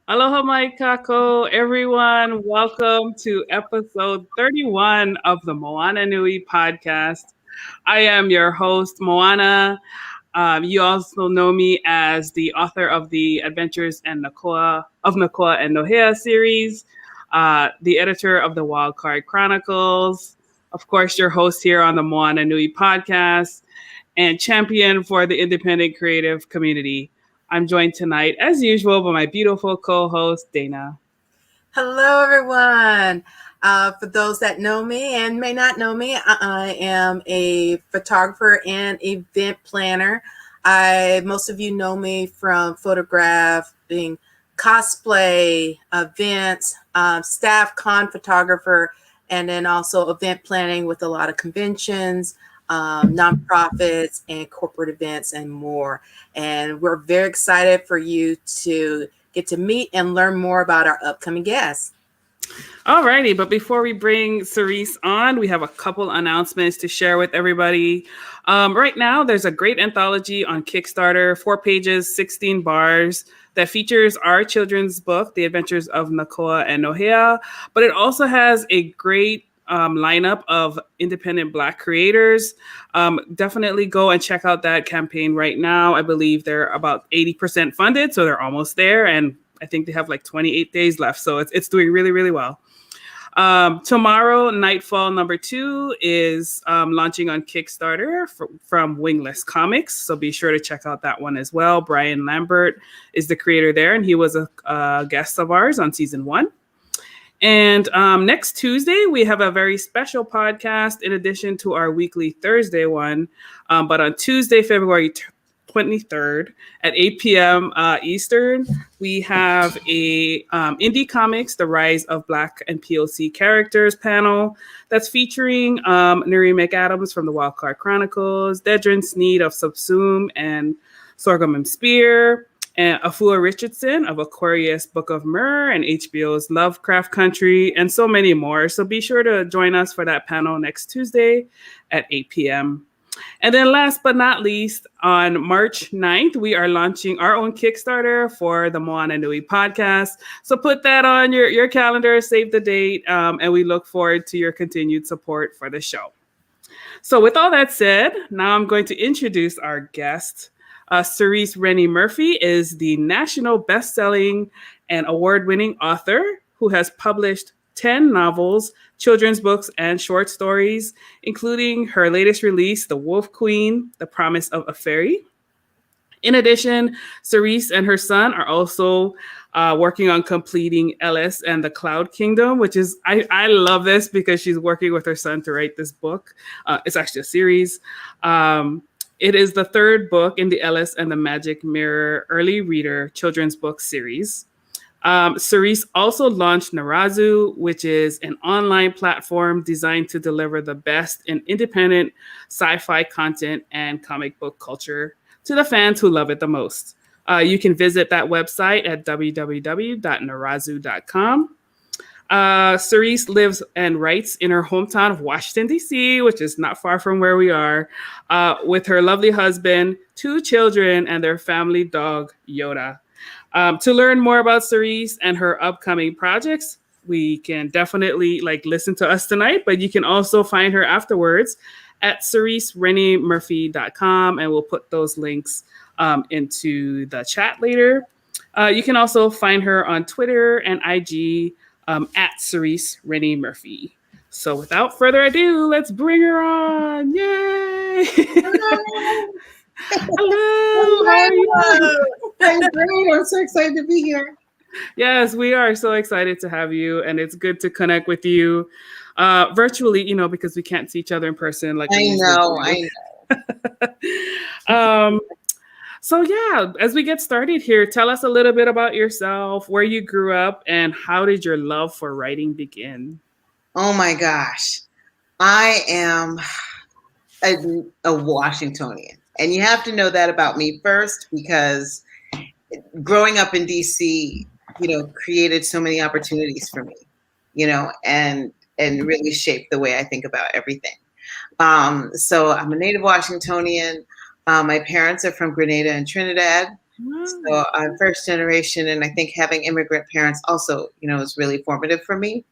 Aloha mai kako, everyone. Welcome to episode 31 of the Moana Nui podcast. I am your host, Moana. You also know me as the author of the Adventures and Nakoa and Nohea series, the editor of the Wildcard Chronicles, of course, your host here on the Moana Nui podcast, and champion for the independent creative community. I'm joined tonight, as usual, by my beautiful co-host, Dana. Hello, everyone. For those that know me and may not know me, I am a photographer and event planner. Most of you know me from photographing, cosplay, events, staff con photographer, and then also event planning with a lot of conventions, nonprofits, and corporate events, and more. And we're very excited for you to get to meet and learn more about our upcoming guests. Alrighty, but before we bring Cerece on, we have a couple announcements to share with everybody. Right now, there's a great anthology on Kickstarter, 4 pages, 16 bars, that features our children's book, The Adventures of Nakoa and Nohea, but it also has a great lineup of independent Black creators. Definitely go and check out that campaign right now. I believe they're about 80% funded, so they're almost there. And I think they have like 28 days left. So it's doing really, really well. Tomorrow, Nightfall #2 is launching on Kickstarter from Wingless Comics. So be sure to check out that one as well. Brian Lambert is the creator there, and he was a guest of ours on season 1. And next Tuesday, we have a very special podcast in addition to our weekly Thursday one. But on Tuesday, February 23rd at 8 p.m. Eastern, we have a Indie Comics, The Rise of Black and POC Characters panel that's featuring Nuri McAdams from the Wildcard Chronicles, Dedrin Sneed of Subsume and Sorghum and Spear, and Afua Richardson of Aquarius Book of Myr and HBO's Lovecraft Country, and so many more. So be sure to join us for that panel next Tuesday at 8 p.m. And then last but not least, on March 9th, we are launching our own Kickstarter for the Moana Nui podcast. So put that on your calendar, save the date, and we look forward to your continued support for the show. So with all that said, now I'm going to introduce our guest. Cerece Rennie Murphy is the national best-selling and award-winning author who has published 10 novels, children's books, and short stories, including her latest release, The Wolf Queen, The Promise of a Fairy. In addition, Cerece and her son are also working on completing Ellis and the Cloud Kingdom, which is, I love this because she's working with her son to write this book. It's actually a series. It is the 3rd book in the Ellis and the Magic Mirror Early Reader Children's Book series. Cerece also launched Narazu, which is an online platform designed to deliver the best in independent sci-fi content and comic book culture to the fans who love it the most. You can visit that website at www.narazu.com. Cerece lives and writes in her hometown of Washington, D.C., which is not far from where we are, with her lovely husband, 2 children, and their family dog, Yoda. To learn more about Cerece and her upcoming projects, we can definitely listen to us tonight, but you can also find her afterwards at CereceRennieMurphy.com, and we'll put those links into the chat later. You can also find her on Twitter and IG at Cerece Rennie Murphy. So without further ado, let's bring her on. Yay! Hello. How are you? I'm great. I'm so excited to be here. Yes, we are so excited to have you, and it's good to connect with you virtually, because we can't see each other in person. I know. So yeah, as we get started here, tell us a little bit about yourself, where you grew up, and how did your love for writing begin? Oh my gosh. I am a Washingtonian. And you have to know that about me first, because growing up in DC, created so many opportunities for me, and really shaped the way I think about everything. So I'm a native Washingtonian. My parents are from Grenada and Trinidad. Wow. So I'm first generation, and I think having immigrant parents also, is really formative for me.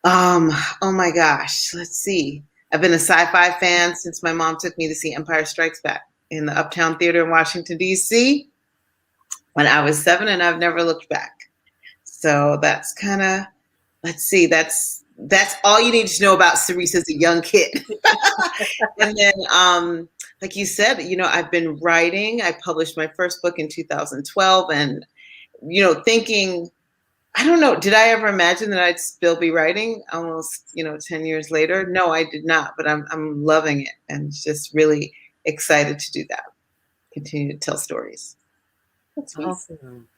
Oh my gosh, let's see. I've been a sci-fi fan since my mom took me to see Empire Strikes Back in the Uptown Theater in Washington, D.C. when I was 7, and I've never looked back. So that's kind of, let's see, that's all you need to know about Cerece as a young kid. And then, like you said, I've been writing. I published my first book in 2012, and, thinking, I don't know, did I ever imagine that I'd still be writing almost, 10 years later? No, I did not, but I'm loving it and just really excited to do that. Continue to tell stories. That's awesome.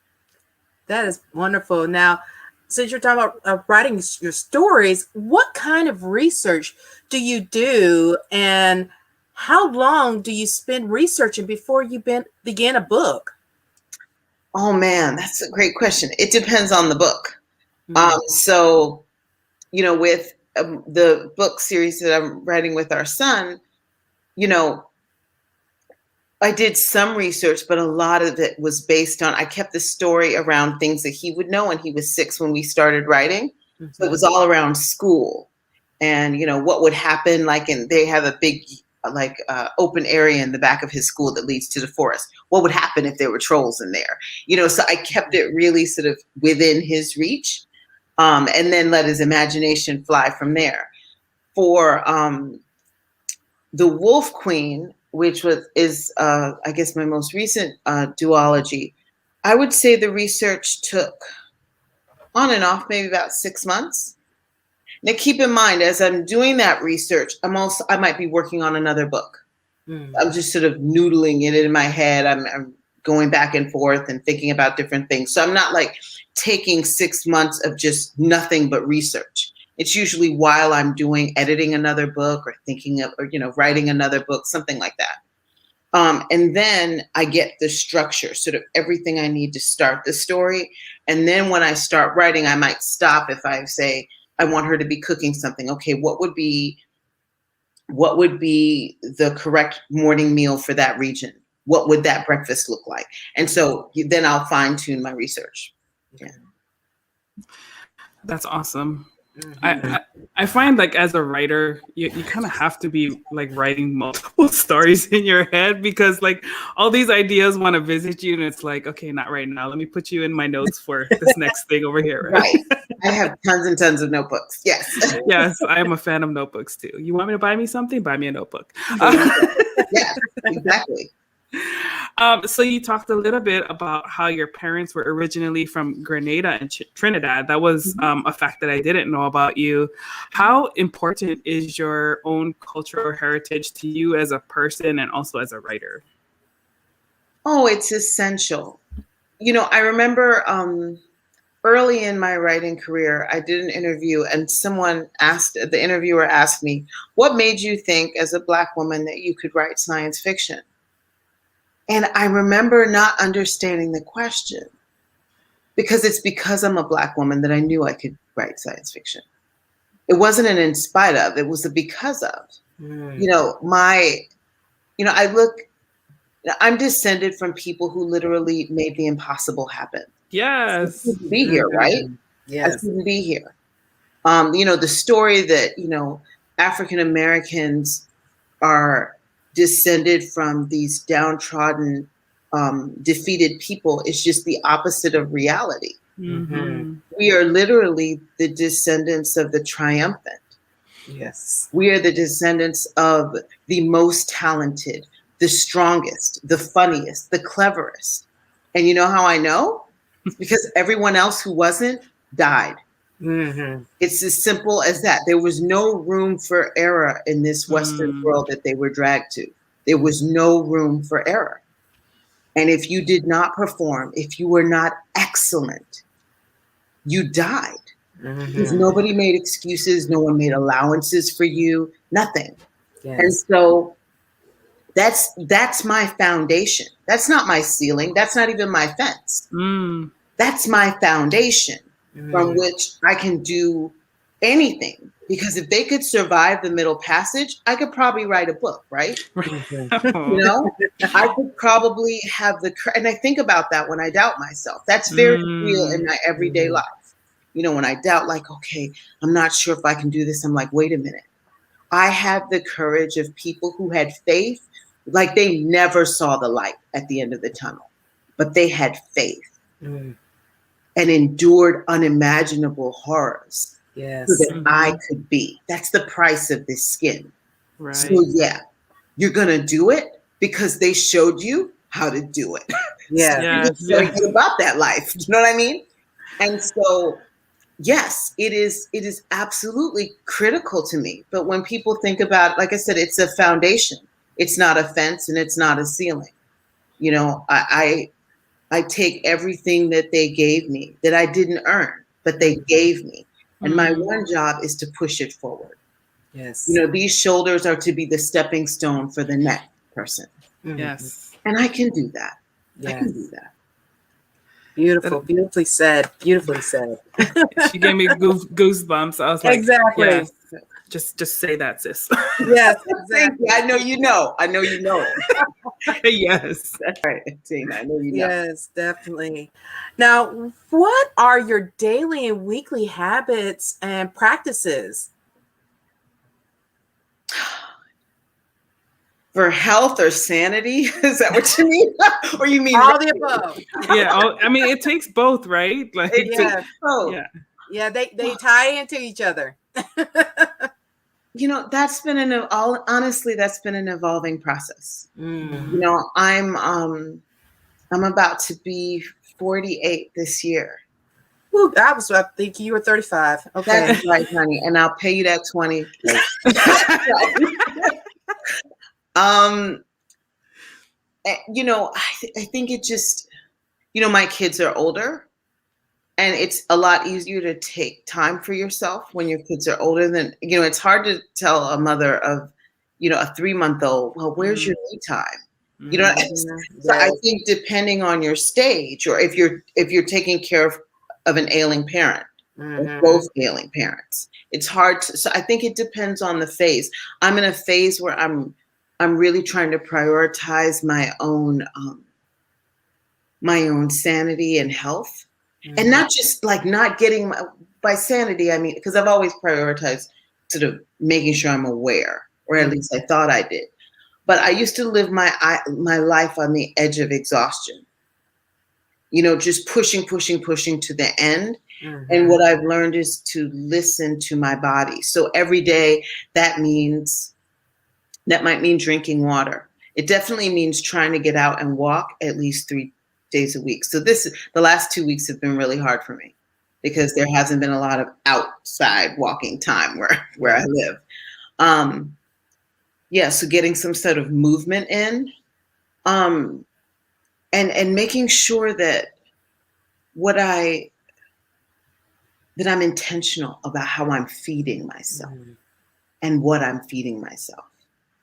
That is wonderful. Now, since you're talking about writing your stories, what kind of research do you do, and how long do you spend researching before you begin a book? Oh man, that's a great question. It depends on the book. Mm-hmm. So, with the book series that I'm writing with our son, I did some research, but a lot of it was based on, I kept the story around things that he would know, and he was 6 when we started writing. Mm-hmm. So it was all around school and, what would happen, and they have a big, open area in the back of his school that leads to the forest. What would happen if there were trolls in there? So I kept it really sort of within his reach, and then let his imagination fly from there. For The Wolf Queen, which is I guess my most recent duology, I would say the research took on and off maybe about 6 months. Now keep in mind, as I'm doing that research, I might be working on another book. I'm just sort of noodling it in my head. I'm going back and forth and thinking about different things. So I'm not taking 6 months of just nothing but research. It's usually while I'm editing another book or thinking of, or, writing another book, something like that. And then I get the structure, sort of everything I need to start the story. And then when I start writing, I might stop if I say, I want her to be cooking something. Okay, what would be the correct morning meal for that region? What would that breakfast look like? And so then I'll fine tune my research. Yeah. That's awesome. Mm-hmm. I find as a writer, you kind of have to be writing multiple stories in your head, because all these ideas want to visit you, and it's okay, not right now. Let me put you in my notes for this next thing over here. Right. I have tons and tons of notebooks. Yes. Yes, I am a fan of notebooks too. You want me to buy me something? Buy me a notebook. Yes, exactly. So you talked a little bit about how your parents were originally from Grenada and Trinidad. That was a fact that I didn't know about you. How important is your own cultural heritage to you as a person and also as a writer? Oh, it's essential. I remember early in my writing career, I did an interview, and the interviewer asked me, what made you think as a Black woman that you could write science fiction? And I remember not understanding the question, because I'm a Black woman that I knew I could write science fiction. It wasn't an in spite of, it was a because of. I'm descended from people who literally made the impossible happen. Yes. I couldn't be here, right? Yes. I couldn't be here. The story that, African Americans are descended from these downtrodden, defeated people is just the opposite of reality. Mm-hmm. We are literally the descendants of the triumphant. Yes. We are the descendants of the most talented, the strongest, the funniest, the cleverest. And you know how I know? It's because everyone else who wasn't died. Mm-hmm. It's as simple as that. There was no room for error in this Western world that they were dragged to. There was no room for error. And if you did not perform, if you were not excellent, you died. Mm-hmm. Because nobody made excuses. No one made allowances for you. Nothing. Yes. And so that's my foundation. That's not my ceiling. That's not even my fence. That's my foundation from which I can do anything Because if they could survive the middle passage, I could probably write a book, right? You know, I could probably have and I think about that when I doubt myself. That's very real in my everyday life. You know, when I doubt, like, okay, I'm not sure if I can do this. I'm like, wait a minute. I had the courage of people who had faith, like they never saw the light at the end of the tunnel, but they had faith and endured unimaginable horrors so that I could be. That's the price of this skin. Right. So yeah, you're going to do it because they showed you how to do it. Yeah. So you're about that life. You know what I mean? And so, yes, it is absolutely critical to me. But when people think about, like I said, it's a foundation. It's not a fence and it's not a ceiling. You know, I take everything that they gave me that I didn't earn, but they gave me. And my one job is to push it forward. Yes. You know, these shoulders are to be the stepping stone for the next person. Yes. And I can do that. Yes. I can do that. Beautiful. Beautifully said. Beautifully said. She gave me goosebumps. I was like, exactly. Yes. Just say that, sis. Yes, exactly. I know you know. I know you know. Yes. That's right, Tina. I know you know. Yes, definitely. Now, what are your daily and weekly habits and practices? For health or sanity? Is that what you mean? Or you mean all the above? Yeah, I mean, it takes both, right? Like, it takes both. Yeah, they tie into each other. You know, that's been honestly, that's been an evolving process. You know, I'm about to be 48 this year. Ooh, I think you were 35. Okay. That's right, honey. And I'll pay you that 20. You know, I think it just, you know, my kids are older. And it's a lot easier to take time for yourself when your kids are older than, you know, it's hard to tell a mother of, you know, a 3-month-old, well, where's your me time? You know, so I think depending on your stage, or if you're taking care of an ailing parent, or both ailing parents, it's hard so I think it depends on the phase. I'm in a phase where I'm really trying to prioritize my own sanity and health. And not just like not getting by sanity, I mean, because I've always prioritized sort of making sure I'm aware, or at least I thought I did. But I used to live my life on the edge of exhaustion, you know, just pushing to the end. And what I've learned is to listen to my body. So every day that might mean drinking water. It definitely means trying to get out and walk at least 3 days a week. So the last 2 weeks have been really hard for me because there hasn't been a lot of outside walking time where I live. So getting some sort of movement in, and making sure that that I'm intentional about how I'm feeding myself and what I'm feeding myself.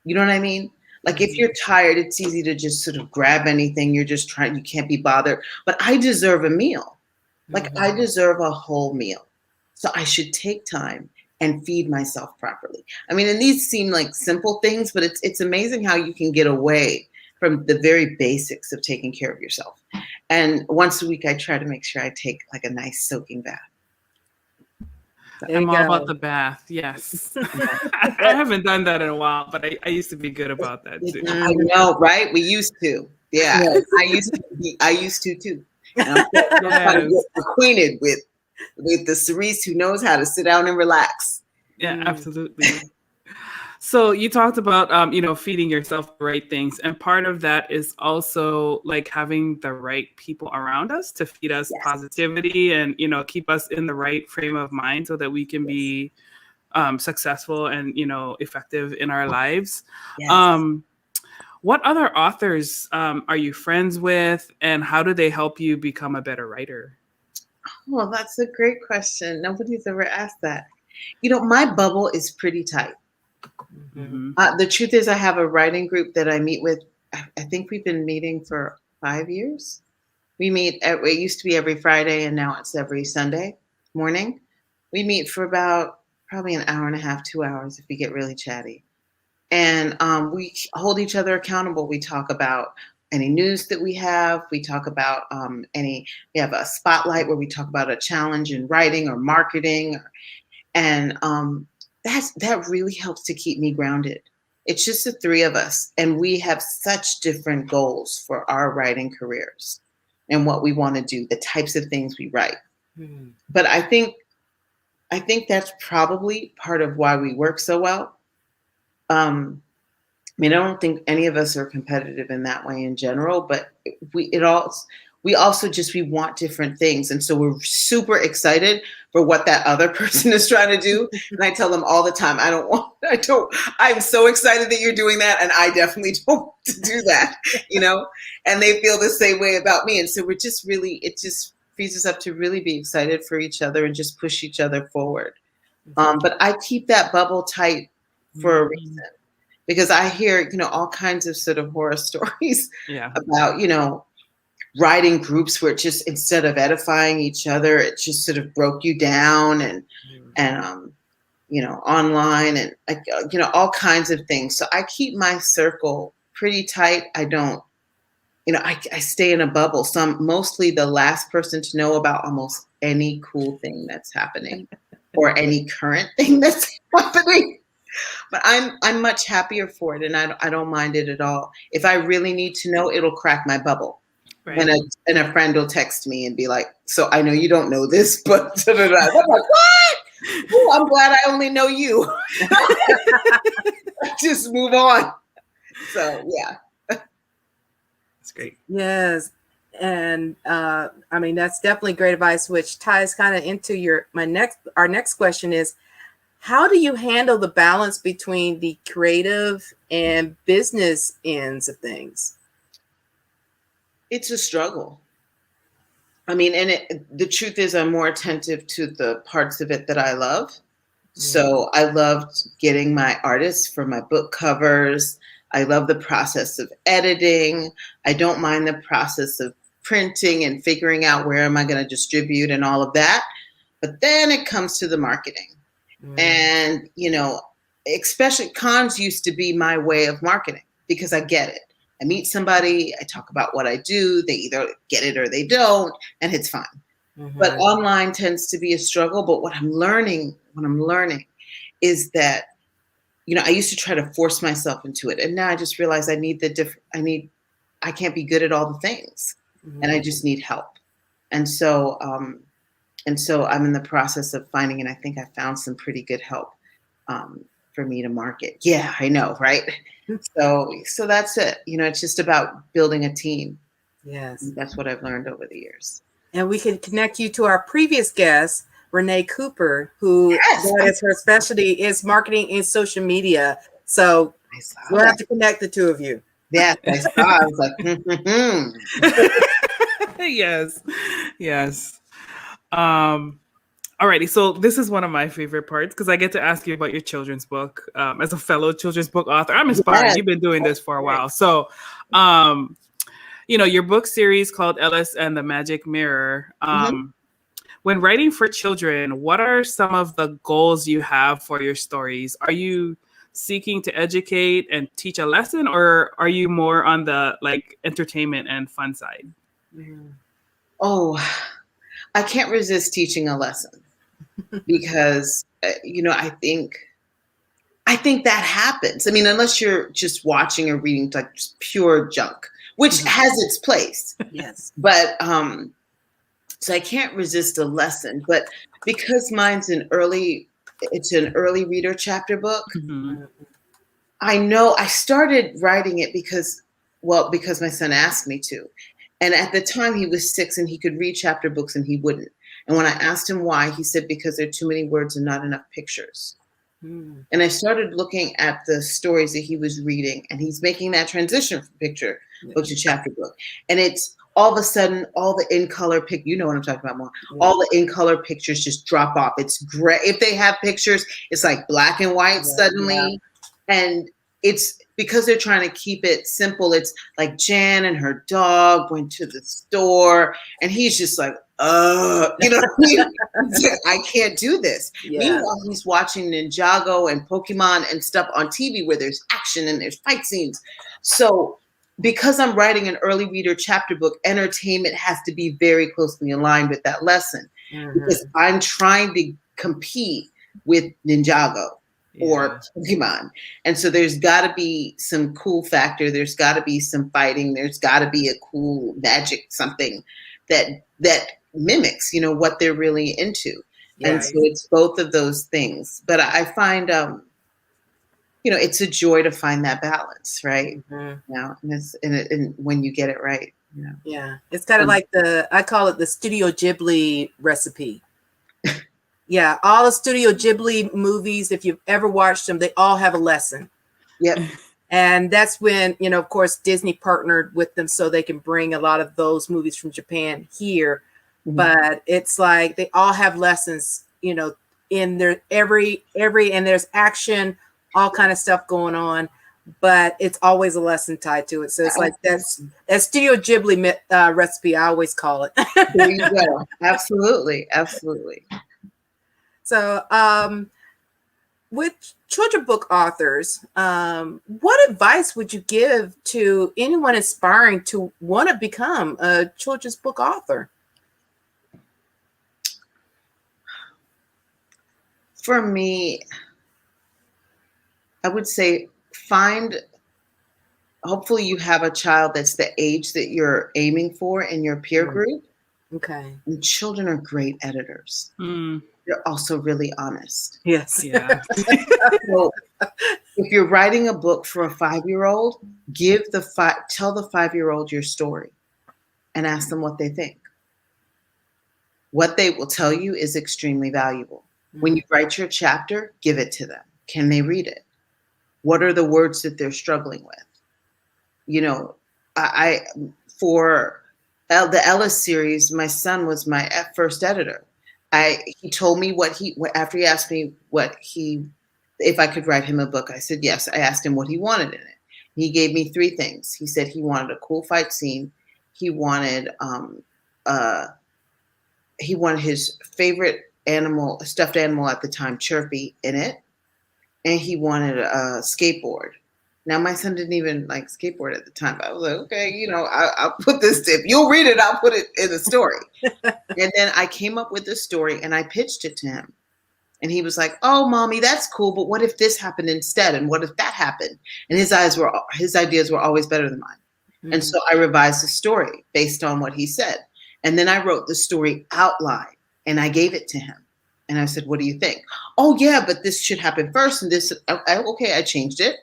You know what I mean? Like if you're tired, it's easy to just sort of grab anything. You're just you can't be bothered. But I deserve a meal. Like I deserve a whole meal. So I should take time and feed myself properly. I mean, and these seem like simple things, but it's amazing how you can get away from the very basics of taking care of yourself. And once a week, I try to make sure I take like a nice soaking bath. I'm all about the bath. Yes. I haven't done that in a while, but I used to be good about that too. I know, right? We used to. Yeah. Yes. I used to too. And I'm get acquainted with the Cerece who knows how to sit down and relax. Yeah, absolutely. So you talked about, feeding yourself the right things. And part of that is also like having the right people around us to feed us positivity and, keep us in the right frame of mind so that we can be successful and, effective in our lives. Yes. What other authors are you friends with, and how do they help you become a better writer? Well, that's a great question. Nobody's ever asked that. My bubble is pretty tight. Mm-hmm. The truth is I have a writing group that I meet with. I think we've been meeting for 5 years. We meet, it used to be every Friday and now it's every Sunday morning. We meet for about probably an hour and a half, 2 hours if we get really chatty. And we hold each other accountable. We talk about any news that we have. We talk about we have a spotlight where we talk about a challenge in writing or marketing. And that really helps to keep me grounded. It's just the three of us. And we have such different goals for our writing careers and what we want to do, the types of things we write. Mm. But I think that's probably part of why we work so well. I don't think any of us are competitive in that way in general, but we want different things. And so we're super excited for what that other person is trying to do. And I tell them all the time, I'm so excited that you're doing that. And I definitely don't want to do that, and they feel the same way about me. And so it just frees us up to really be excited for each other and just push each other forward. But I keep that bubble tight for a reason, because I hear, all kinds of sort of horror stories about, writing groups where it just, instead of edifying each other, it just sort of broke you down and online and, all kinds of things. So I keep my circle pretty tight. I don't, I stay in a bubble. So I'm mostly the last person to know about almost any cool thing that's happening or any current thing that's happening. But I'm much happier for it, and I don't mind it at all. If I really need to know, it'll crack my bubble. Right. And a friend will text me and be like, "So I know you don't know this, but..." I'm like, "What? Ooh, I'm glad I only know you." Just move on. So yeah, that's great. Yes, and that's definitely great advice, which ties kind of into our next question is, how do you handle the balance between the creative and business ends of things? It's a struggle. And the truth is, I'm more attentive to the parts of it that I love. Mm-hmm. So I loved getting my artists for my book covers. I love the process of editing. I don't mind the process of printing and figuring out where am I going to distribute and all of that. But then it comes to the marketing. Mm. And, especially cons used to be my way of marketing because I get it. I meet somebody, I talk about what I do, they either get it or they don't, and it's fine. Mm-hmm. But online tends to be a struggle. But what I'm learning is that, I used to try to force myself into it. And now I just realize I can't be good at all the things. Mm-hmm. And I just need help. And so I'm in the process of finding, and I think I found some pretty good help for me to market. Yeah, I know, right? So that's it. It's just about building a team. Yes. And that's what I've learned over the years. And we can connect you to our previous guest, Renee Cooper, who is her specialty is marketing and social media. So we'll have to connect the two of you. Yeah, I saw. I was like, Yes. Alrighty, so this is one of my favorite parts because I get to ask you about your children's book. As a fellow children's book author, I'm inspired. Yes. You've been doing this for a while. So, your book series called Ellis and the Magic Mirror. When writing for children, what are some of the goals you have for your stories? Are you seeking to educate and teach a lesson, or are you more on the entertainment and fun side? Oh, I can't resist teaching a lesson because, I think that happens. Unless you're just watching or reading just pure junk, which has its place. Yes. But, so I can't resist a lesson, but because mine's it's an early reader chapter book. Mm-hmm. I know I started writing it because my son asked me to. And at the time he was 6 and he could read chapter books and he wouldn't. And when I asked him why, he said, because there are too many words and not enough pictures. Mm. And I started looking at the stories that he was reading, and he's making that transition from picture book to chapter book. And it's all of a sudden, all the in color you know what I'm talking about, Mom. Yeah. All the in color pictures just drop off. It's great. If they have pictures, it's like black and white suddenly. Yeah. And it's because they're trying to keep it simple, it's like Jan and her dog went to the store, and he's just like, you know what I mean? I can't do this. Yeah. Meanwhile, he's watching Ninjago and Pokemon and stuff on TV where there's action and there's fight scenes. So because I'm writing an early reader chapter book, entertainment has to be very closely aligned with that lesson, because I'm trying to compete with Ninjago or Pokemon. And so there's got to be some cool factor. There's got to be some fighting. There's got to be a cool magic, something that mimics, you know, what they're really into. Yeah. And so it's both of those things. But I find, you know, it's a joy to find that balance, right? You know, and when you get it right, you know. Yeah. It's kind of like I call it the Studio Ghibli recipe. Yeah. All the Studio Ghibli movies, if you've ever watched them, they all have a lesson. Yep. And that's when, you know, of course, Disney partnered with them so they can bring a lot of those movies from Japan here. But it's like they all have lessons, you know, in their every and there's action, all kind of stuff going on, but it's always a lesson tied to it. So it's like that Studio Ghibli recipe, I always call it. There you go. Absolutely. Absolutely. So with children book authors, what advice would you give to anyone aspiring to want to become a children's book author? For me, I would say hopefully you have a child that's the age that you're aiming for in your peer group. Okay. And children are great editors. They're also really honest. Yes. Yeah. So if you're writing a book for a 5-year-old, tell the 5-year-old your story and ask them what they think. What they will tell you is extremely valuable. When you write your chapter, give it to them. Can they read it? What are the words that they're struggling with? You know, for the Ellis series, my son was my first editor. He told me after he asked me if I could write him a book, I said yes. I asked him what he wanted in it. He gave me 3 things. He said he wanted a cool fight scene. He wanted his favorite stuffed animal at the time, Chirpy, in it. And he wanted a skateboard. Now, my son didn't even like skateboard at the time. But I was like, okay, you know, I'll put this, if you'll read it, I'll put it in the story. And then I came up with the story and I pitched it to him. And he was like, oh, mommy, that's cool. But what if this happened instead? And what if that happened? And his ideas were always better than mine. And so I revised the story based on what he said. And then I wrote the story outline. And I gave it to him. And I said, what do you think? Oh, yeah, but this should happen first. And this, okay, I changed it.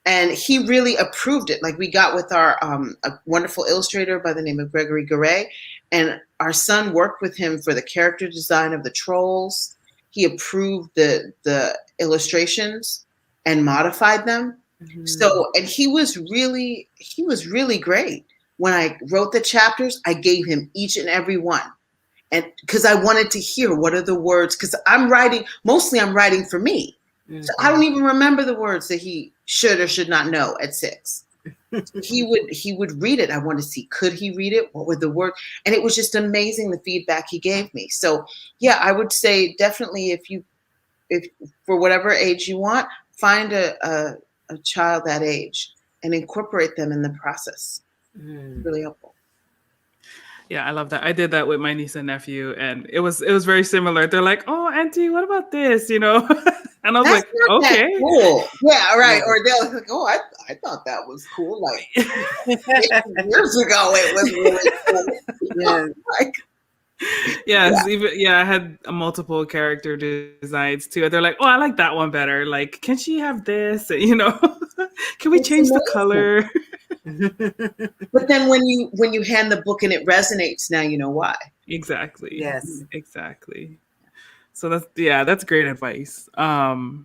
And he really approved it. Like we got with our a wonderful illustrator by the name of Gregory Garay. And our son worked with him for the character design of the trolls. He approved the illustrations and modified them. So, and he was really great. When I wrote the chapters, I gave him each and every one. And because I wanted to hear what are the words, because I'm writing for me. So I don't even remember the words that he should or should not know at 6. He would read it. I wanted to see, could he read it? What were the words? And it was just amazing, the feedback he gave me. So yeah, I would say definitely if for whatever age you want, find a child that age and incorporate them in the process. Really helpful. Yeah, I love that. I did that with my niece and nephew, and it was very similar. They're like, "Oh, Auntie, what about this?" You know, and I was That's like, "Okay, cool." Yeah, right. Or they'll like, "Oh, I thought that was cool." Like 8 years ago, it was really cool. Yeah, like yes, I had multiple character designs too. They're like, "Oh, I like that one better." Like, can she have this? You know, can we change the color? But then when you hand the book and it resonates, now you know why. Exactly. Yes. Exactly. So that's great advice. All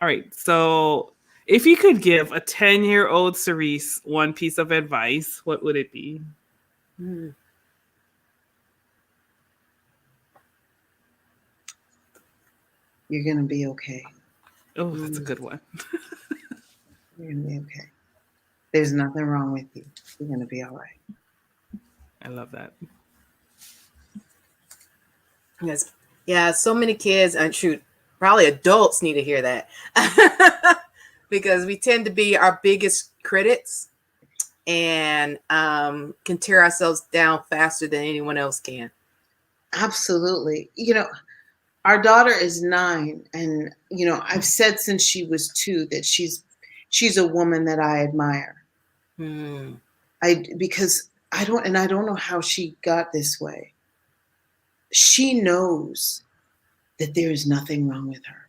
right. So if you could give a 10-year-old Cerece one piece of advice, what would it be? You're gonna be okay. Oh, that's a good one. You're going to be okay. There's nothing wrong with you. You're going to be all right. I love that. Yes. Yeah, so many kids and shoot, probably adults need to hear that. Because we tend to be our biggest critics and can tear ourselves down faster than anyone else can. Absolutely. Our daughter is 9, and I've said since she was 2 that she's a woman that I admire. Because I don't know how she got this way. She knows that there is nothing wrong with her.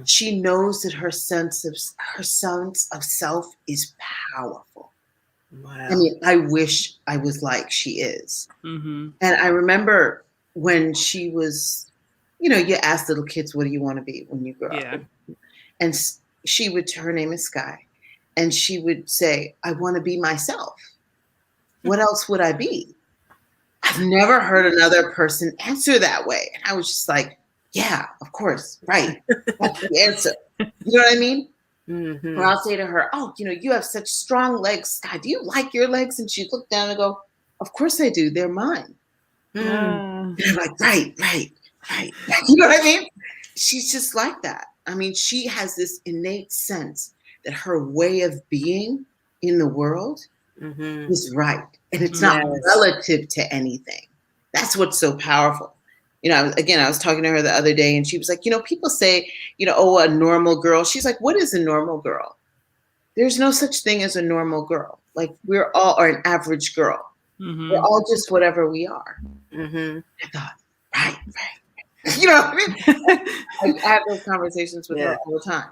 She knows that her sense of self is powerful. Wow. I mean, I wish I was like she is. Mm-hmm. And I remember when she was, you ask little kids, what do you want to be when you grow up? And her name is Sky. And she would say, I want to be myself. What else would I be? I've never heard another person answer that way. And I was just like, yeah, of course. Right. That's the answer. You know what I mean? Mm-hmm. Or I'll say to her, oh, you have such strong legs. Sky, do you like your legs? And she'd look down and go, of course I do. They're mine. And I'm like, right. You know what I mean? She's just like that. I mean, she has this innate sense that her way of being in the world is right. And it's not relative to anything. That's what's so powerful. I was talking to her the other day and she was like, people say, oh, a normal girl. She's like, what is a normal girl? There's no such thing as a normal girl. Like we're all are an average girl. We're all just whatever we are. I thought, right. You know what I mean? I have those conversations with her all the time.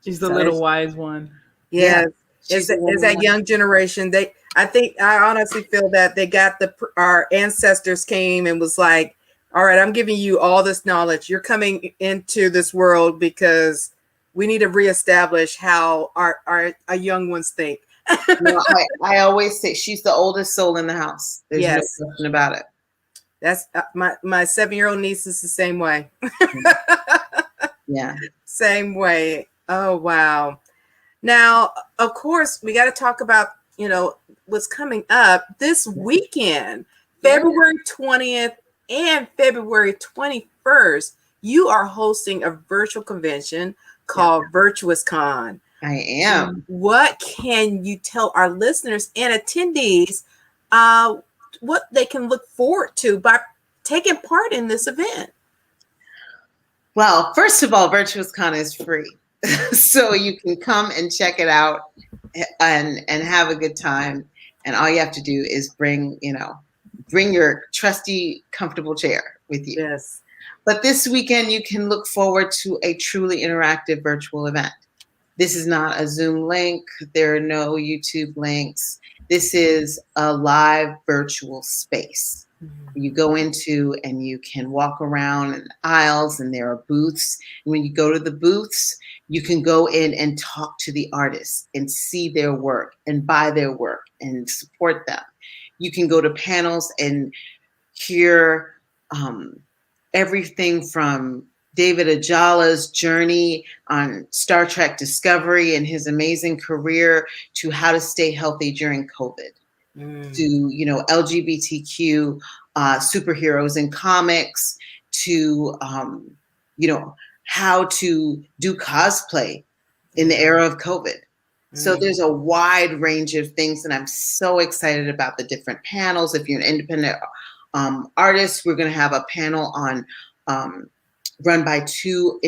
She's the little wise one. Yeah. Is that young generation. I honestly feel that they got our ancestors came and was like, all right, I'm giving you all this knowledge. You're coming into this world because we need to reestablish how our young ones think. I always say she's the oldest soul in the house. There's no question about it. That's my 7-year-old niece is the same way. Yeah. Same way. Oh, wow. Now, of course, we got to talk about, what's coming up this weekend, February 20th and February 21st. You are hosting a virtual convention called Virtuous Con. I am. What can you tell our listeners and attendees what they can look forward to by taking part in this event? Well, first of all, Virtuous Con is free. So you can come and check it out and have a good time. And all you have to do is bring your trusty, comfortable chair with you. Yes. But this weekend, you can look forward to a truly interactive virtual event. This is not a Zoom link. There are no YouTube links. This is a live virtual space. You go into and you can walk around in aisles and there are booths. And when you go to the booths, you can go in and talk to the artists and see their work and buy their work and support them. You can go to panels and hear everything from David Ajala's journey on Star Trek Discovery and his amazing career to how to stay healthy during COVID. To LGBTQ superheroes in comics, to how to do cosplay in the era of COVID. So there's a wide range of things, and I'm so excited about the different panels. If you're an independent artist, we're going to have a panel on run by 2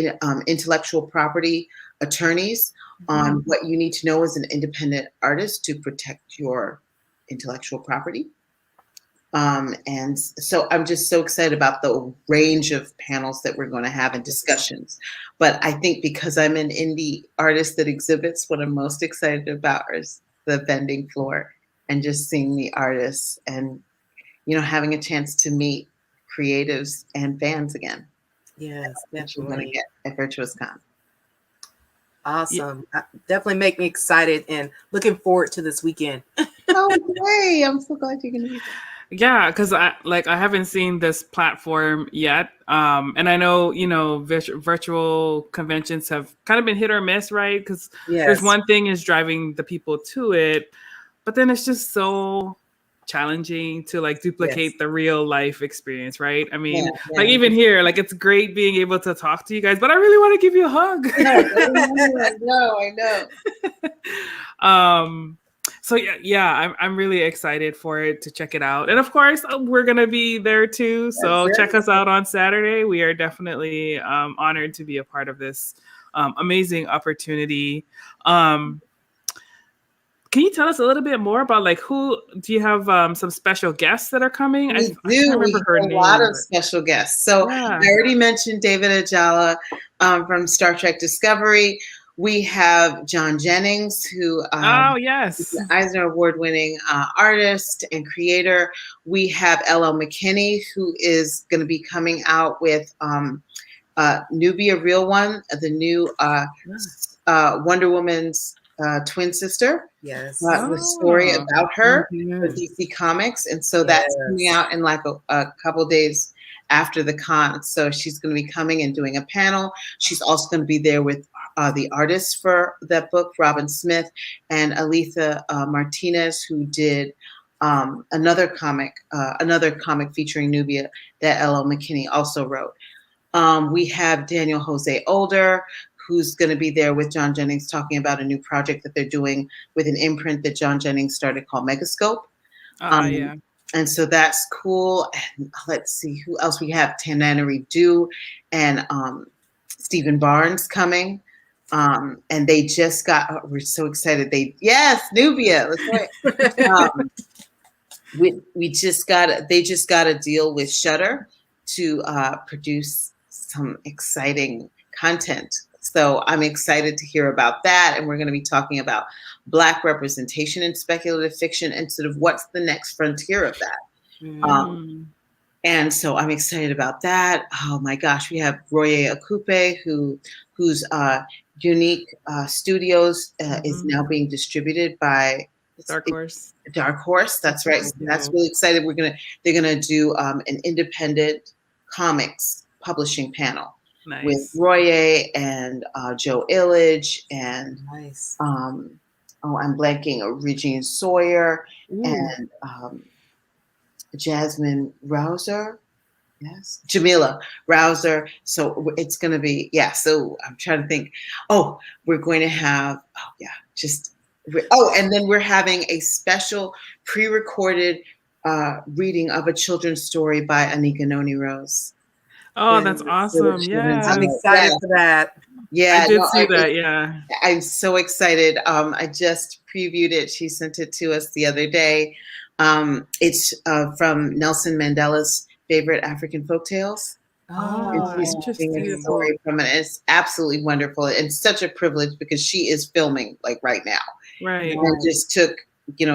intellectual property attorneys on what you need to know as an independent artist to protect your intellectual property. And so I'm just so excited about the range of panels that we're going to have and discussions. But I think because I'm an indie artist that exhibits, what I'm most excited about is the vending floor and just seeing the artists and, having a chance to meet creatives and fans again. Yes, definitely. You're going to get at Virtuous Con. Awesome. Definitely make me excited and looking forward to this weekend. Oh, great. I'm so glad you're going to be there. Yeah, because I haven't seen this platform yet, and I know virtual conventions have kind of been hit or miss, right? Because there's Yes. one thing is driving the people to it, but then it's just so challenging to like Yes. duplicate the real life experience, right? I Yeah, mean, yeah. like even here, like it's great being able to talk to you guys, but I really want to give you a hug. I know. So yeah, I'm really excited for it to check it out, and of course we're gonna be there too. So That's check it. us out on Saturday. We are definitely honored to be a part of this amazing opportunity. Um, can you tell us a little bit more about like who do you have some special guests that are coming? We I can't do. We remember her have a lot name, of but special guests. So yeah. I already mentioned David Ajala from Star Trek Discovery. We have John Jennings, who Oh is yes. an Eisner Award-winning artist and creator. We have L.L. McKinney, who is going to be coming out with Nubia Real One, the new Wonder Woman's twin sister. Yes. The story Oh. about her for Mhm. DC Comics, and so that's coming Yes. out in like a couple days after the con. So she's going to be coming and doing a panel. She's also going to be there with the artists for that book, Robin Smith and Aletha Martinez, who did another comic featuring Nubia that L.L. McKinney also wrote. We have Daniel Jose Older, who's going to be there with John Jennings talking about a new project that they're doing with an imprint that John Jennings started called Megascope. Yeah. And so that's cool. And let's see who else we have. Tananary Dew and Stephen Barnes coming. And they just got, we're so excited. Nubia. That's right. They just got a deal with Shudder to produce some exciting content. So I'm excited to hear about that. And we're going to be talking about Black representation in speculative fiction and sort of what's the next frontier of that. And so I'm excited about that. Oh my gosh, we have Roye Akupe, whose Unique Studios is now being distributed by Dark Horse. Dark Horse. That's right. So that's really excited. They're gonna do an independent comics publishing panel with Roye and Joe Illidge and I'm blanking, Regine Sawyer and Jasmine Rouser. Yes, Jamila Rouser. So it's going to be, so I'm trying to think. Oh, we're going to have, and then we're having a special pre-recorded reading of a children's story by Anika Noni Rose. Oh, that's awesome. Yeah. I'm excited for that. Yeah. I did see that. Yeah. I'm so excited. I just previewed it. She sent it to us the other day. It's from Nelson Mandela's favorite African folktales. Oh, interesting. A story from it. It's absolutely wonderful and such a privilege because she is filming like right now. Right. And just took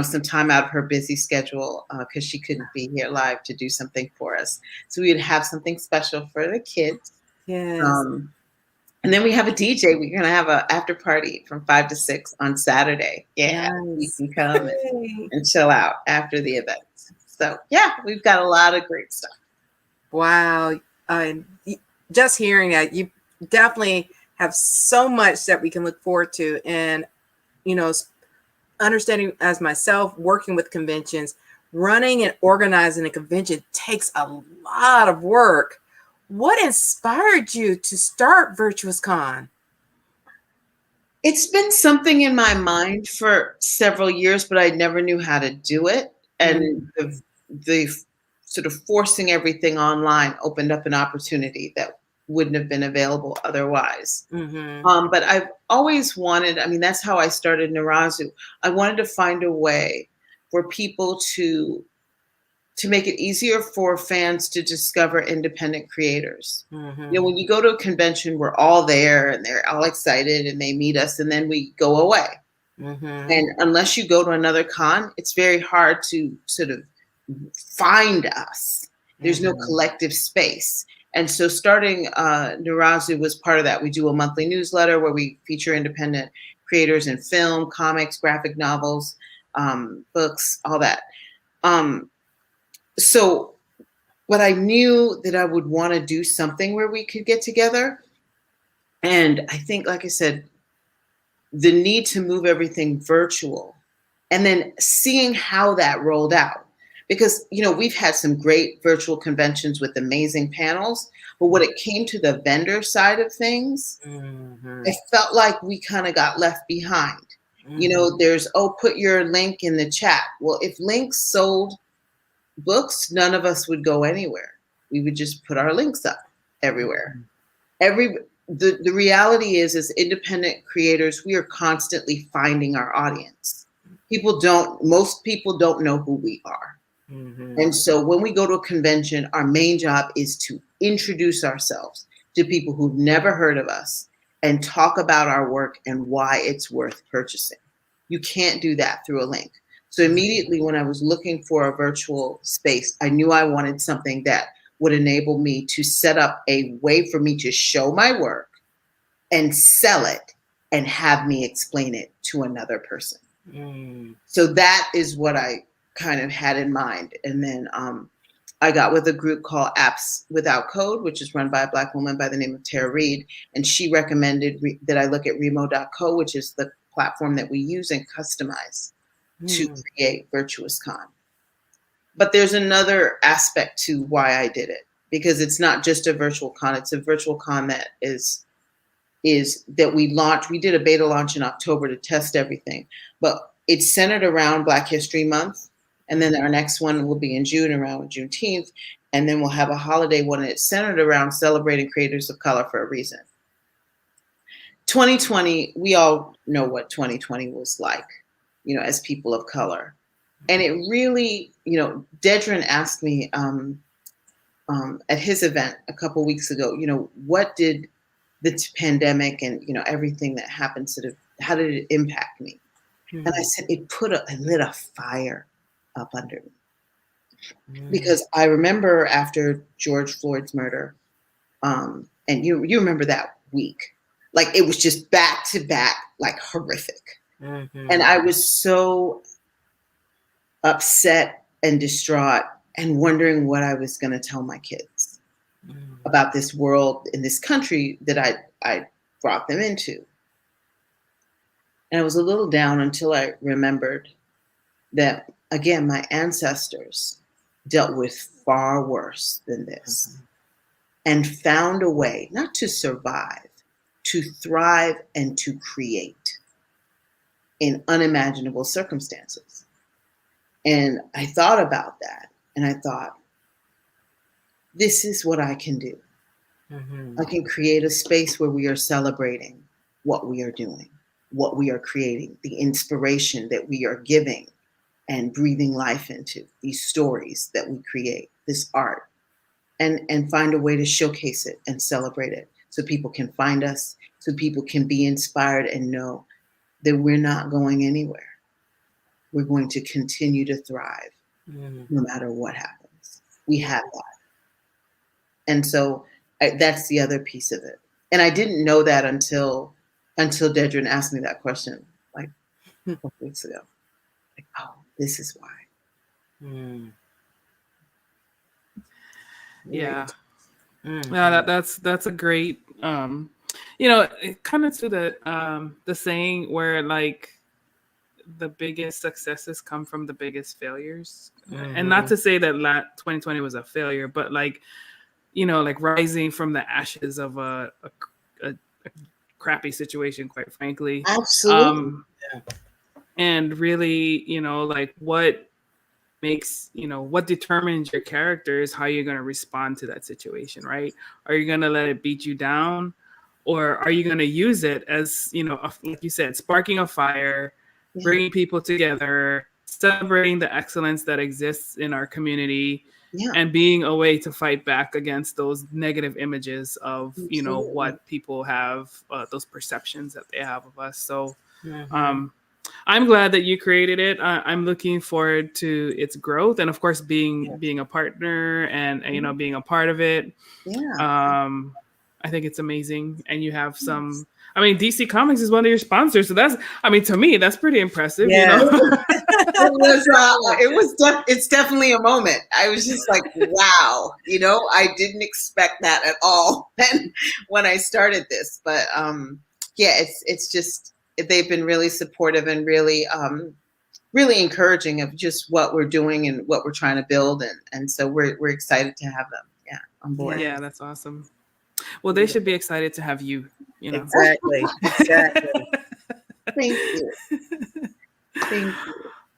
some time out of her busy schedule because she couldn't be here live to do something for us. So we would have something special for the kids. Yes. And then we have a DJ. We're going to have an after party from 5 to 6 on Saturday. Yeah, you can come and chill out after the event. So yeah, we've got a lot of great stuff. Wow. Just hearing that, you definitely have so much that we can look forward to. And, understanding as myself, working with conventions, running and organizing a convention takes a lot of work. What inspired you to start Virtuous Con? It's been something in my mind for several years, but I never knew how to do it. And the sort of forcing everything online opened up an opportunity that wouldn't have been available otherwise. But I've always wanted, that's how I started Narazu. I wanted to find a way for people to make it easier for fans to discover independent creators. When you go to a convention, we're all there and they're all excited and they meet us and then we go away. And unless you go to another con, it's very hard to sort of find us. There's no collective space. And so starting Narazu was part of that. We do a monthly newsletter where we feature independent creators in film, comics, graphic novels, books, all that. so but I knew that I would want to do something where we could get together. And I think, like I said, the need to move everything virtual and then seeing how that rolled out. Because, we've had some great virtual conventions with amazing panels, but when it came to the vendor side of things, it felt like we kind of got left behind. There's, put your link in the chat. Well, if links sold books, none of us would go anywhere. We would just put our links up everywhere. The reality is, as independent creators, we are constantly finding our audience. Most people don't know who we are. And so when we go to a convention, our main job is to introduce ourselves to people who've never heard of us and talk about our work and why it's worth purchasing. You can't do that through a link. So immediately when I was looking for a virtual space, I knew I wanted something that would enable me to set up a way for me to show my work and sell it and have me explain it to another person. So that is what I kind of had in mind. And then I got with a group called Apps Without Code, which is run by a Black woman by the name of Tara Reid. And she recommended that I look at Remo.co, which is the platform that we use and customize to create Virtuous Con. But there's another aspect to why I did it, because it's not just a virtual con. It's a virtual con that is that we launched. We did a beta launch in October to test everything, but it's centered around Black History Month. And then our next one will be in June, around Juneteenth. And then we'll have a holiday one, and it's centered around celebrating creators of color for a reason. 2020, we all know what 2020 was like, as people of color. And it really, Dedrin asked me at his event a couple weeks ago, what did the pandemic and, everything that happened how did it impact me? And I said, it lit a fire up under me. Because I remember after George Floyd's murder, and you remember that week, like it was just back to back, like horrific. And I was so upset and distraught and wondering what I was going to tell my kids about this world in this country that I brought them into. And I was a little down until I remembered that, again, my ancestors dealt with far worse than this and found a way not to survive, to thrive and to create in unimaginable circumstances. And I thought about that, and I thought, this is what I can do. I can create a space where we are celebrating what we are doing, what we are creating, the inspiration that we are giving and breathing life into, these stories that we create, this art, and find a way to showcase it and celebrate it so people can find us, so people can be inspired and know that we're not going anywhere. We're going to continue to thrive no matter what happens. We have that. And so that's the other piece of it. And I didn't know that until Dedrin asked me that question like a couple weeks ago. Like, oh, this is why. Yeah. Yeah, that's a great it kind of to the saying where like the biggest successes come from the biggest failures. And not to say that 2020 was a failure, but like like rising from the ashes of a crappy situation, quite frankly. Absolutely. And really, like what makes, what determines your character is how you're going to respond to that situation, right? Are you going to let it beat you down? Or are you going to use it as, like you said, sparking a fire, bringing people together, celebrating the excellence that exists in our community, and being a way to fight back against those negative images of, what people have, those perceptions that they have of us. So I'm glad that you created it. I'm looking forward to its growth, and of course, being a partner and being a part of it. I think it's amazing, and you have some. I mean, DC Comics is one of your sponsors, so that's. I mean, to me, that's pretty impressive. It's definitely a moment. I was just like, wow, I didn't expect that at all when I started this. But yeah, it's just, they've been really supportive and really really encouraging of just what we're doing and what we're trying to build, and so we're excited to have them on board. Yeah, that's awesome. Well, they should be excited to have you. Exactly. Thank you. Thank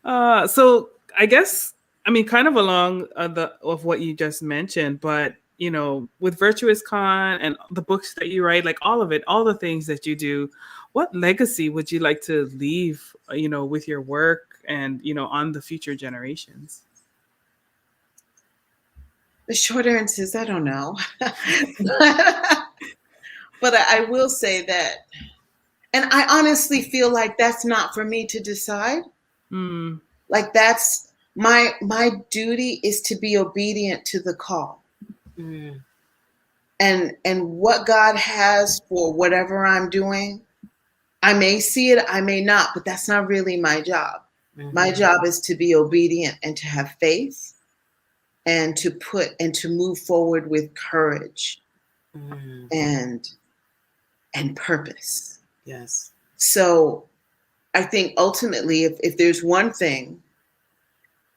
you. So I guess, kind of along of what you just mentioned, but with Virtuous Con and the books that you write, like all of it, all the things that you do, what legacy would you like to leave, with your work and, on the future generations? The short answer is I don't know. But I will say that, and I honestly feel like that's not for me to decide. Like that's my duty is to be obedient to the call. And what God has for whatever I'm doing, I may see it, I may not, but that's not really my job. My job is to be obedient and to have faith and to move forward with courage and purpose. Yes. So I think ultimately, if there's one thing,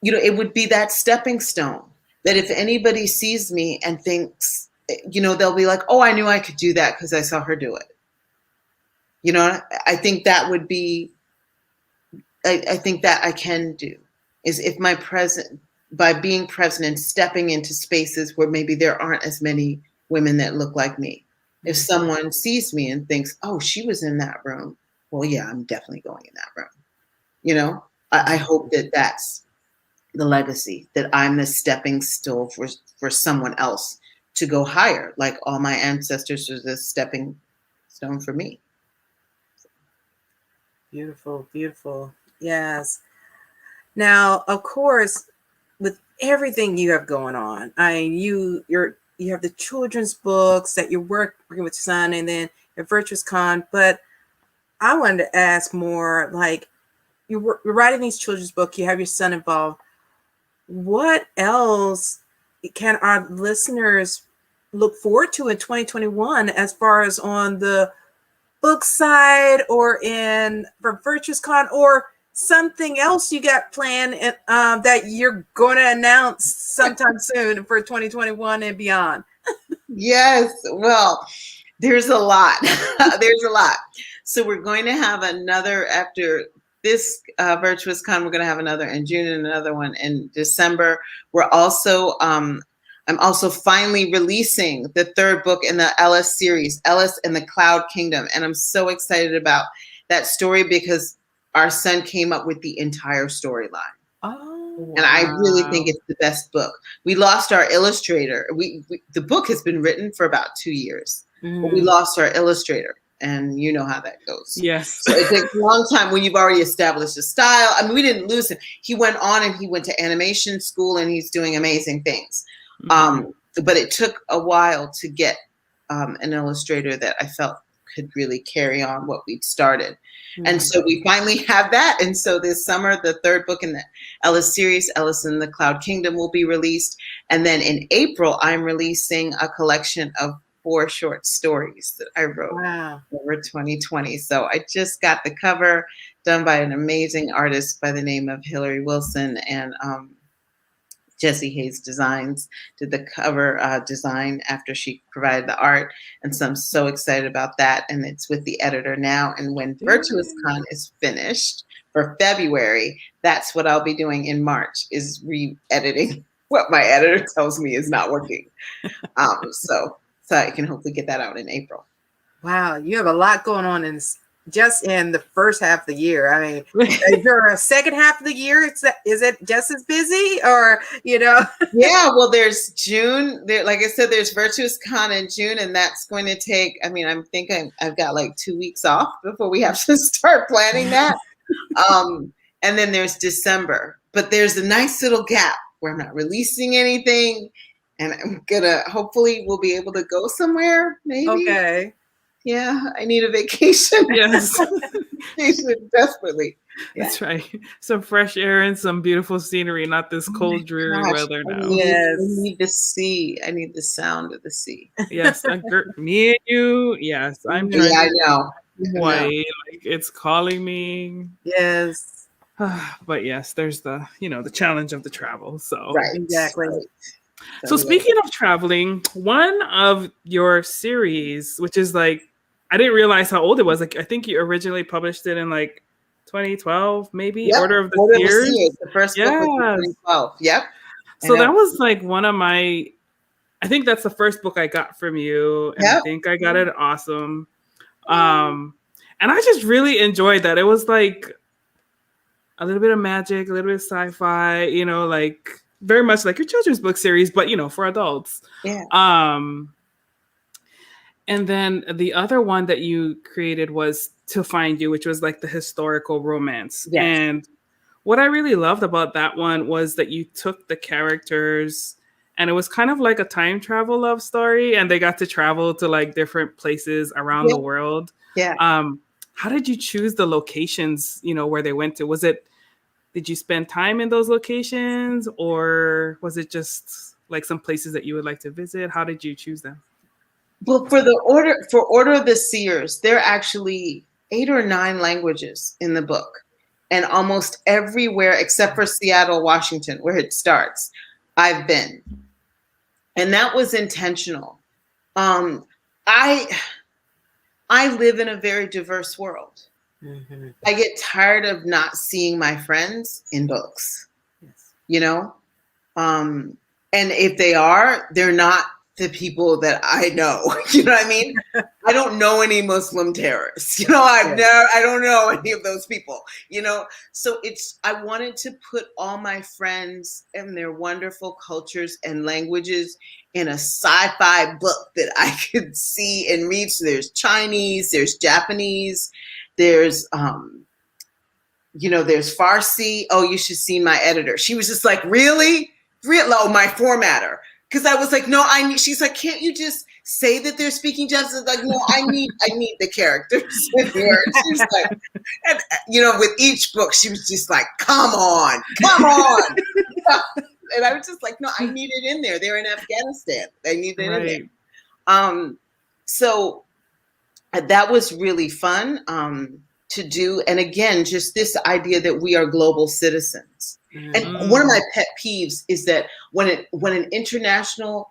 it would be that stepping stone, that if anybody sees me and thinks, they'll be like, oh, I knew I could do that because I saw her do it. I think that would be, I think that I can do, is if by being present and stepping into spaces where maybe there aren't as many women that look like me. If someone sees me and thinks, oh, she was in that room, well, yeah, I'm definitely going in that room. I hope that that's the legacy, that I'm the stepping stone for someone else to go higher, like all my ancestors are the stepping stone for me. Beautiful, beautiful. Yes. Now, of course, with everything you have going on, you have the children's books that you're working with your son, and then your Virtuous Con. But I wanted to ask more, like you're writing these children's books, you have your son involved. What else can our listeners look forward to in 2021 as far as on the book side or for Virtuous Con, or something else you got planned that you're going to announce sometime soon for 2021 and beyond? Yes. Well, there's a lot. There's a lot. So we're going to have another after this Virtuous Con. We're going to have another in June and another one in December. We're also, I'm also finally releasing the third book in the Ellis series, Ellis and the Cloud Kingdom. And I'm so excited about that story because our son came up with the entire storyline. Oh, wow. And I really think it's the best book. We lost our illustrator. The book has been written for about 2 years, but we lost our illustrator. And you know how that goes. Yes. So it takes a long time when you've already established a style. I mean, we didn't lose him. He went on and he went to animation school and he's doing amazing things. But it took a while to get an illustrator that I felt could really carry on what we'd started. And so we finally have that. And so this summer, the third book in the Ellis series, Ellis and the Cloud Kingdom, will be released. And then in April, I'm releasing a collection of 4 short stories that I wrote over 2020. So I just got the cover done by an amazing artist by the name of Hillary Wilson, and Jessie Hayes Designs did the cover design after she provided the art. And so I'm so excited about that. And it's with the editor now. And when Virtuous Con is finished for February, that's what I'll be doing in March, is re-editing what my editor tells me is not working. So I can hopefully get that out in April. Wow, you have a lot going on just in the first half of the year. I mean, is there a second half of the year? Is it just as busy, or Yeah, well, there's June. Like I said, there's Virtuous Con in June, and that's going to take. I mean, I'm thinking I've got like 2 weeks off before we have to start planning that. And then there's December, but there's a nice little gap where I'm not releasing anything. And I'm hopefully we'll be able to go somewhere, maybe. Okay. Yeah, I need a vacation. Yes. Vacation desperately. That's right. Some fresh air and some beautiful scenery, not this Oh my cold, dreary gosh, weather I now. need, I Yes. need the sea. I need the sound of the sea. Yes, me and you. Yes, I'm trying Yeah, I to know. I know. Hawaii. Like it's calling me. Yes. But yes, there's the challenge of the travel. So, Right. Exactly. Right. so speaking of traveling, one of your series, which is like, I didn't realize how old it was. Like, I think you originally published it in like 2012, maybe. Yep. Order of the Order of the Seers. Seers. The first book was Yes. in 2012. Yep. So that was like one of my. I think that's the first book I got from you, and I Yep. think I got it awesome. And I just really enjoyed that. It was like a little bit of magic, a little bit of sci-fi, like very much like your children's book series, but for adults. Yeah. And then the other one that you created was To Find You, which was like the historical romance. Yes. And what I really loved about that one was that you took the characters and it was kind of like a time travel love story, and they got to travel to like different places around the world. Yeah. How did you choose the locations, where they went to? Did you spend time in those locations, or was it just like some places that you would like to visit? How did you choose them? Well, for Order of the Seers, there are actually 8 or 9 languages in the book, and almost everywhere except for Seattle, Washington, where it starts, I've been, and that was intentional. I live in a very diverse world. Mm-hmm. I get tired of not seeing my friends in books. Yes. And if they are, they're not the people that I know. You know what I mean? I don't know any Muslim terrorists. I don't know any of those people. So I wanted to put all my friends and their wonderful cultures and languages in a sci-fi book that I could see and read. So there's Chinese, there's Japanese, there's there's Farsi. Oh, you should see my editor. She was just like, really? Oh, my formatter. Because I was like, no, she's like, can't you just say that they're speaking Japanese? Like, no, I need the characters in here. She's like, and with each book, she was just like, come on. And I was just like, no, I need it in there. They're in Afghanistan. I need it in there. So that was really fun to do. And again, just this idea that we are global citizens. And one of my pet peeves is that when an international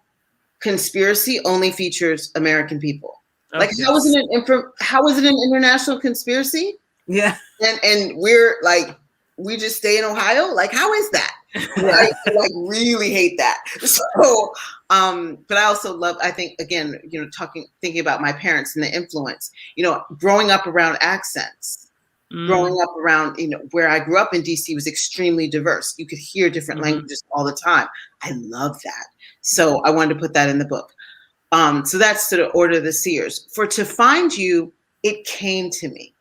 conspiracy only features American people, like how is it an international conspiracy? Yeah, and we're like, we just stay in Ohio. Like, how is that? I like really hate that. So, but I also love. I think again, thinking about my parents and the influence. Growing up around accents. Growing up around, where I grew up in DC was extremely diverse. You could hear different languages all the time. I love that. So I wanted to put that in the book. So that's the Order of the Seers. For To Find You, it came to me.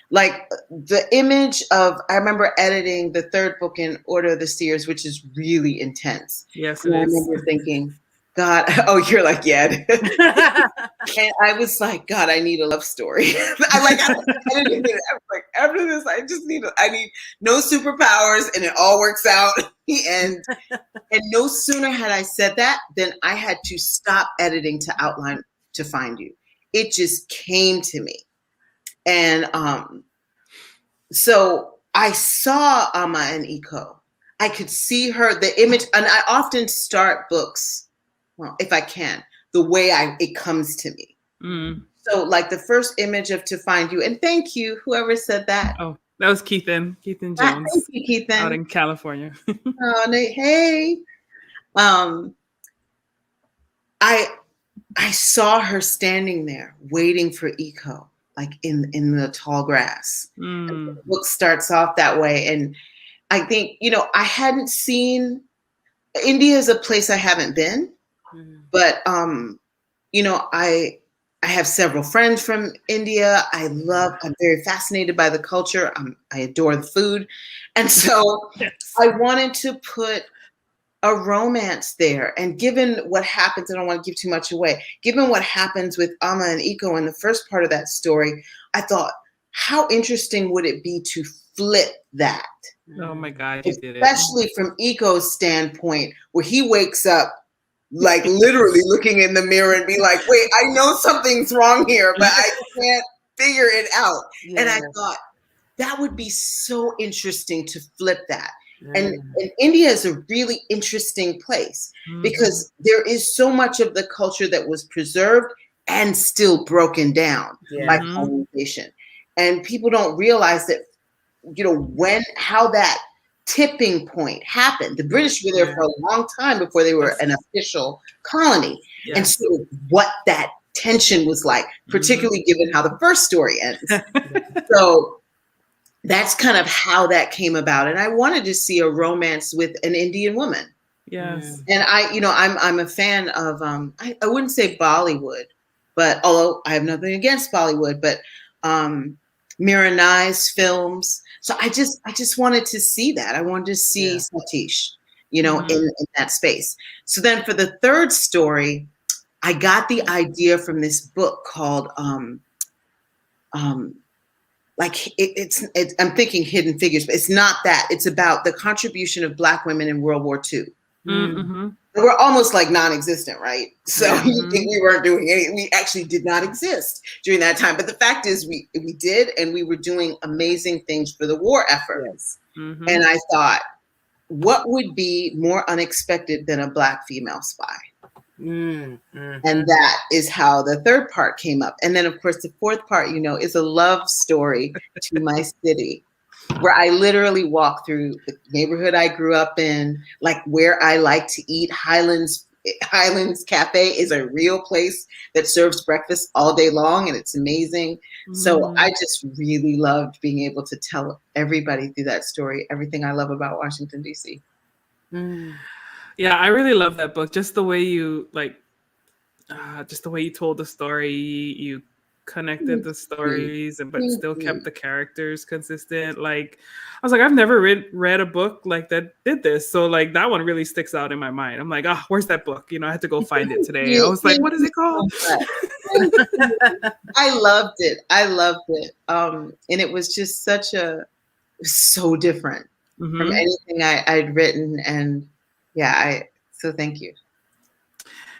Like the image of, I remember editing the 3rd book in Order of the Seers, which is really intense. Yes, and I remember thinking, God, you're like, yeah. And I was like, God, I need a love story. I was like, after this, I need no superpowers, and it all works out. And no sooner had I said that than I had to stop editing to outline To Find You. It just came to me. And so I saw Amma and Iko. I could see her, the image, and I often start books, well, if I can, the way it comes to me. So like the first image of To Find You, and thank you, whoever said that. Oh, that was Keithan Jones. Thank you, Keithan. Out in California. Oh, hey. I saw her standing there waiting for Iko, like in the tall grass. And the book starts off that way. And I think, I hadn't seen, India is a place I haven't been, but, I have several friends from India. I'm very fascinated by the culture. I adore the food. And so I wanted to put a romance there. And given what happens, I don't want to give too much away, given what happens with Amma and Iko in the first part of that story, I thought how interesting would it be to flip that? Oh my God, you did it. Especially from Eco's standpoint, where he wakes up like literally looking in the mirror and be like, wait, I know something's wrong here, but I can't figure it out. And I thought that would be so interesting to flip that. And India is a really interesting place because there is so much of the culture that was preserved and still broken down by colonization. And people don't realize that, how that tipping point happened. The British were there for a long time before they were an official colony. And so what that tension was like, particularly given how the first story ends. So that's kind of how that came about. And I wanted to see a romance with an Indian woman. Yes. And I'm a fan of, I wouldn't say Bollywood, but although I have nothing against Bollywood, but Mira Nai's films. So I just wanted to see that. I wanted to see Satish, in that space. So then for the third story, I got the idea from this book called, I'm thinking Hidden Figures, but it's not that. It's about the contribution of Black women in World War II. Mm-hmm. We're almost like non-existent, right? So you think we weren't doing anything. We actually did not exist during that time. But the fact is we did, and we were doing amazing things for the war effort. Yes. Mm-hmm. And I thought, what would be more unexpected than a Black female spy? And that is how the third part came up. And then, of course, the fourth part, is a love story to my city, where I literally walk through the neighborhood I grew up in, like where I like to eat. Highlands Cafe is a real place that serves breakfast all day long, and it's amazing. So I just really loved being able to tell everybody through that story everything I love about Washington, D.C. Yeah, I really love that book. Just the way you told the story, you connected the stories, but still kept the characters consistent. Like, I was like, I've never read a book like that did this. So like that one really sticks out in my mind. I'm like, where's that book? I had to go find it today. I was like, what is it called? I loved it. And it was just so different from anything I'd written. And so thank you.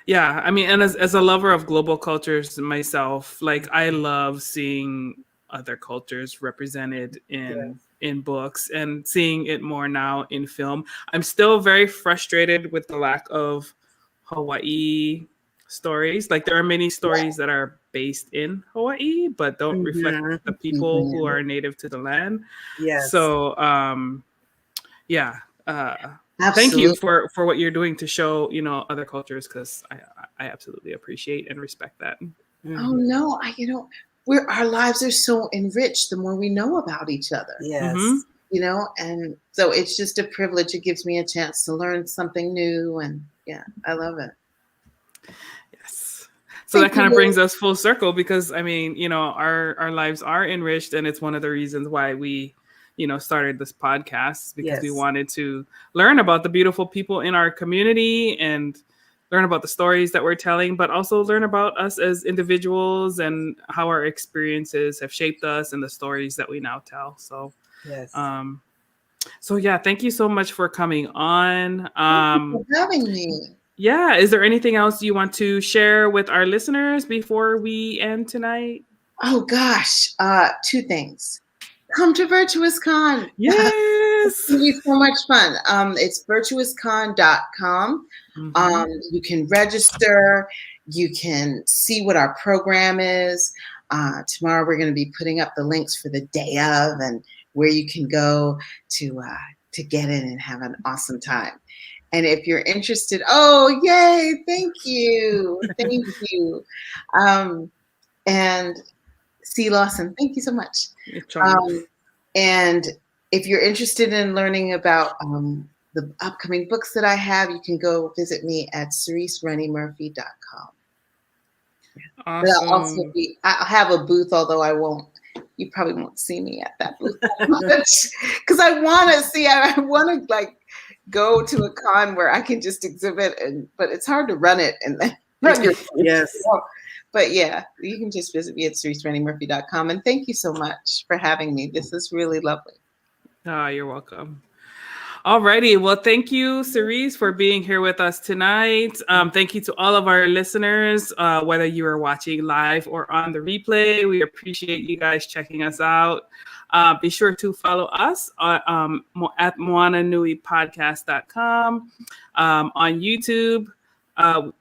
Yeah, I mean, and as a lover of global cultures myself, like I love seeing other cultures represented in books and seeing it more now in film. I'm still very frustrated with the lack of Hawaii stories. Like there are many stories that are based in Hawaii, but don't reflect the people who are native to the land. Yes. So, thank you for what you're doing to show, other cultures, because I absolutely appreciate and respect that. Oh no, our lives are so enriched the more we know about each other. Yes. And so it's just a privilege. It gives me a chance to learn something new, and I love it. Yes. So that kind of brings us full circle, because I mean, our lives are enriched, and it's one of the reasons why we started this podcast, because we wanted to learn about the beautiful people in our community and learn about the stories that we're telling, but also learn about us as individuals and how our experiences have shaped us and the stories that we now tell. So, thank you so much for coming on. Thank you for having me. Yeah. Is there anything else you want to share with our listeners before we end tonight? Oh gosh. Two things. Come to Virtuous Con. Yes. It'll be so much fun. It's virtuouscon.com. You can register. You can see what our program is. Tomorrow we're going to be putting up the links for the day of and where you can go to get in and have an awesome time. And if you're interested, yay, thank you. Thank you. And C. Lawson, thank you so much. And if you're interested in learning about the upcoming books that I have, you can go visit me at CereceRennieMurphy.com. Awesome. I'll have a booth, although you probably won't see me at that booth because I want to go to a con where I can just exhibit, but it's hard to run it and then Yes. But yeah, you can just visit me at CereceRennieMurphy.com. And thank you so much for having me. This is really lovely. Oh, you're welcome. Alrighty. Well, thank you, Cerise, for being here with us tonight. Thank you to all of our listeners, whether you are watching live or on the replay. We appreciate you guys checking us out. Be sure to follow us at moananuipodcast.com, on YouTube.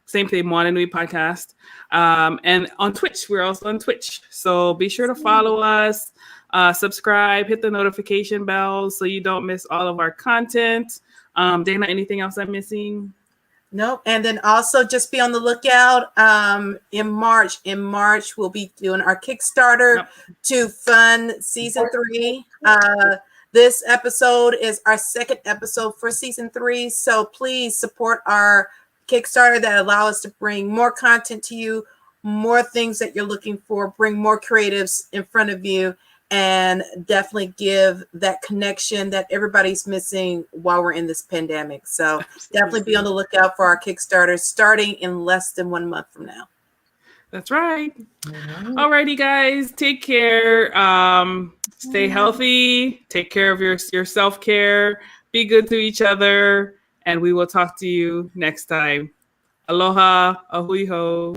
Same thing, Moana Nui Podcast. And on Twitch, we're also on Twitch. So be sure to follow us. Subscribe, hit the notification bell so you don't miss all of our content. Dana, anything else I'm missing? Nope. And then also just be on the lookout in March. In March, we'll be doing our Kickstarter to fund season 3. This episode is our second episode for season 3. So please support our Kickstarter that allow us to bring more content to you, more things that you're looking for, bring more creatives in front of you, and definitely give that connection that everybody's missing while we're in this pandemic. So definitely be on the lookout for our Kickstarter starting in less than 1 month from now. That's right. Alrighty, guys. Take care. Stay healthy. Take care of your self-care. Be good to each other. And we will talk to you next time. Aloha. Ahui ho.